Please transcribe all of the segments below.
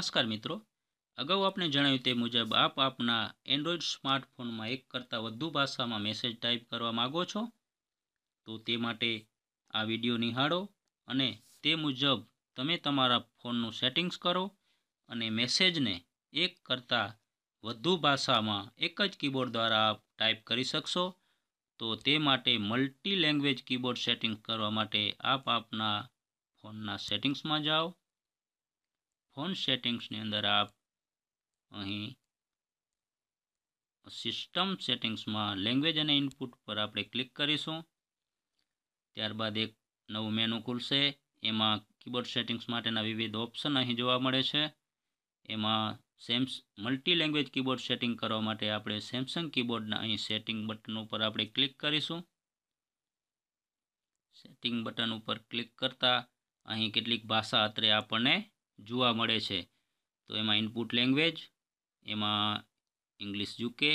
નમસ્કાર મિત્રો, અગાઉ આપણે જણાવ્યું તે મુજબ આપ આપના એન્ડ્રોઈડ સ્માર્ટફોનમાં એક કરતાં વધુ ભાષામાં મેસેજ ટાઈપ કરવા માગો છો તો તે માટે આ વિડીયો નિહાળો અને તે મુજબ તમે તમારા ફોનનું સેટિંગ્સ કરો અને મેસેજને એક કરતાં વધુ ભાષામાં એક જ કીબોર્ડ દ્વારા આપ ટાઈપ કરી શકશો। તો તે માટે મલ્ટી લેંગ્વેજ કીબોર્ડ સેટિંગ કરવા માટે આપ આપના ફોનના સેટિંગ્સમાં જાઓ। ફોન સેટિંગ્સની અંદર આપ અહીં સિસ્ટમ સેટિંગ્સમાં લેંગ્વેજ અને ઇનપુટ પર આપણે ક્લિક કરીશું। ત્યારબાદ એક નવું મેનુ ખુલશે, એમાં કીબોર્ડ સેટિંગ્સ માટેના વિવિધ ઓપ્શન અહીં જોવા મળે છે। એમાં મલ્ટી લેંગ્વેજ કીબોર્ડ સેટિંગ કરવા માટે આપણે સેમસંગ કીબોર્ડના અહીં સેટિંગ બટન ઉપર આપણે ક્લિક કરીશું। સેટિંગ બટન ઉપર ક્લિક કરતાં અહીં કેટલીક ભાષા અત્રે આપણને જોવા મળે છે। તો એમાં ઇનપુટ લેંગ્વેજ, એમાં ઇંગ્લિશ યુકે,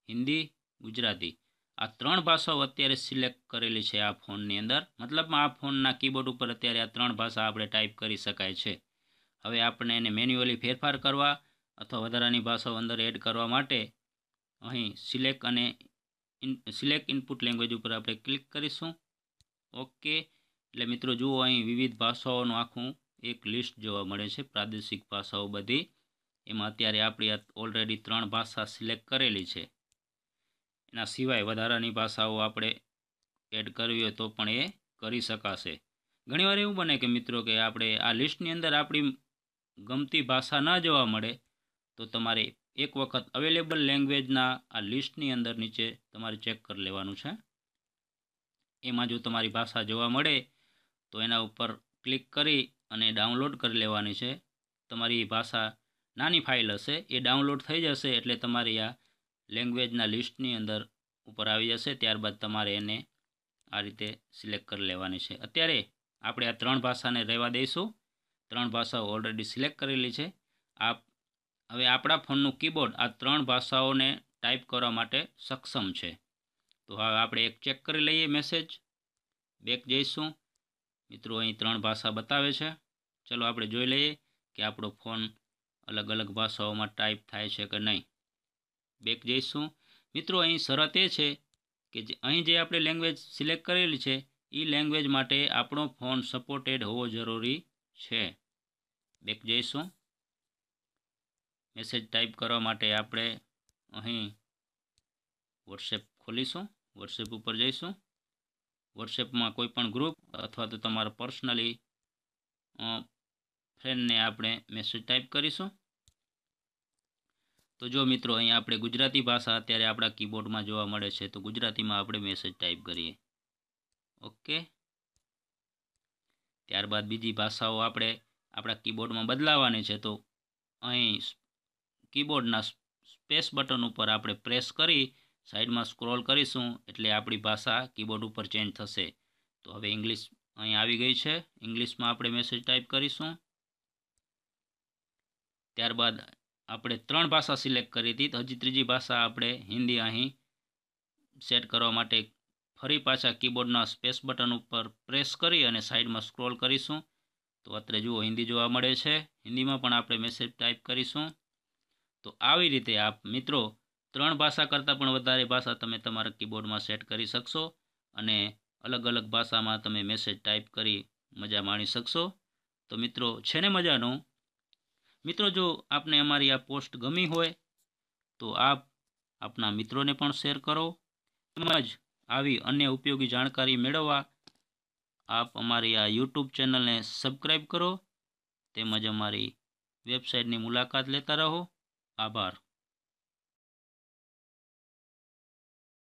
હિન્દી, ગુજરાતી આ ત્રણ ભાષાઓ અત્યારે સિલેક્ટ કરેલી છે આ ફોનની અંદર। મતલબમાં આ ફોનના કીબોર્ડ ઉપર અત્યારે આ ત્રણ ભાષા આપણે ટાઈપ કરી શકાય છે। હવે આપણે એને મેન્યુઅલી ફેરફાર કરવા અથવા વધારાની ભાષાઓ અંદર એડ કરવા માટે અહીં સિલેક્ટ ઇનપુટ લેંગ્વેજ ઉપર આપણે ક્લિક કરીશું। ઓકે, એટલે મિત્રો જુઓ અહીં વિવિધ ભાષાઓનું આખું એક લિસ્ટ જોવા મળે છે, પ્રાદેશિક ભાષાઓ બધી। એમાં અત્યારે આપણી ઓલરેડી 3 ભાષા સિલેક્ટ કરેલી છે। એના સિવાય વધારાની ભાષાઓ આપણે એડ કરવી હોય તો પણ એ કરી શકાશે। ઘણીવાર એવું બને કે મિત્રો કે આપણે આ લિસ્ટની અંદર આપણી ગમતી ભાષા ન જોવા મળે તો તમારે એક વખત અવેલેબલ લેંગ્વેજના આ લિસ્ટની અંદર નીચે તમારે ચેક કરી લેવાનું છે। એમાં જો તમારી ભાષા જોવા મળે તો એના ઉપર ક્લિક કરી અને ડાઉનલોડ કરી લેવાની છે। તમારી ભાષા નાની ફાઇલ હશે, એ ડાઉનલોડ થઈ જશે એટલે તમારી આ લેંગ્વેજના લિસ્ટની અંદર ઉપર આવી જશે। ત્યારબાદ તમારે એને આ રીતે સિલેક્ટ કરી લેવાની છે। અત્યારે આપણે આ 3 ભાષાને રહેવા દઈશું, 3 ભાષાઓ ઓલરેડી સિલેક્ટ કરેલી છે। હવે આપણા ફોનનું કીબોર્ડ આ 3 ભાષાઓને ટાઈપ કરવા માટે સક્ષમ છે। તો હવે આપણે એક ચેક કરી લઈએ મેસેજ, બેક જઈશું। મિત્રો અહીં 3 ભાષા બતાવે છે, ચલો આપણે જોઈ લઈએ કે આપણો ફોન અલગ અલગ ભાષાઓમાં ટાઈપ થાય છે કે નહીં। બેક જઈશું। મિત્રો અહીં શરત એ છે કે અહીં જે આપણે લેંગ્વેજ સિલેક્ટ કરેલી છે એ લેંગ્વેજ માટે આપણો ફોન સપોર્ટેડ હોવો જરૂરી છે। બેક જઈશું। મેસેજ ટાઈપ કરવા માટે આપણે અહીં વોટ્સએપ ખોલીશું, વોટ્સએપ ઉપર જઈશું। વોટ્સએપમાં કોઈ પણ ગ્રુપ અથવા તો તમારા પર્સનલી ફ્રેન્ડને આપણે મેસેજ ટાઈપ કરીશું। તો જો મિત્રો અહીં આપણે ગુજરાતી ભાષા અત્યારે આપણા કીબોર્ડમાં જોવા મળે છે, તો ગુજરાતીમાં આપણે મેસેજ ટાઈપ કરીએ। ઓકે, ત્યારબાદ બીજી ભાષાઓ આપણે આપણા કીબોર્ડમાં બદલાવાની છે, તો અહીં કીબોર્ડના સ્પેસ બટન ઉપર આપણે પ્રેસ કરી સાઈડમાં સ્ક્રોલ કરીશું એટલે આપણી ભાષા કીબોર્ડ ઉપર ચેન્જ થશે। તો હવે ઇંગ્લિશ અહીં આવી ગઈ છે, ઇંગ્લિશમાં આપણે મેસેજ ટાઈપ કરીશું। ત્યારબાદ આપણે 3 ભાષા સિલેક્ટ કરી હતી, તો હજી ત્રીજી ભાષા આપણે હિન્દી અહીં સેટ કરવા માટે ફરી પાછા કીબોર્ડના સ્પેસ બટન ઉપર પ્રેસ કરી અને સાઈડમાં સ્ક્રોલ કરીશું। તો અત્રે જુઓ હિન્દી જોવા મળે છે, હિન્દીમાં પણ આપણે મેસેજ ટાઈપ કરીશું। તો આવી રીતે આપ મિત્રો 3 ભાષા કરતાં પણ વધારે ભાષા તમે તમારા કીબોર્ડમાં સેટ કરી શકશો અને અલગ અલગ ભાષામાં તમે મેસેજ ટાઈપ કરી મજા માણી શકશો। તો મિત્રો છે ને મજાનું? મિત્રો જો આપને અમારી આ પોસ્ટ ગમી હોય તો આપ આપના મિત્રોને પણ શેર કરો, તેમજ આવી અન્ય ઉપયોગી જાણકારી મેળવવા આપ અમારી આ યુટ્યુબ ચેનલને સબસ્ક્રાઈબ કરો, તેમજ અમારી વેબસાઇટની મુલાકાત લેતા રહો। આભાર।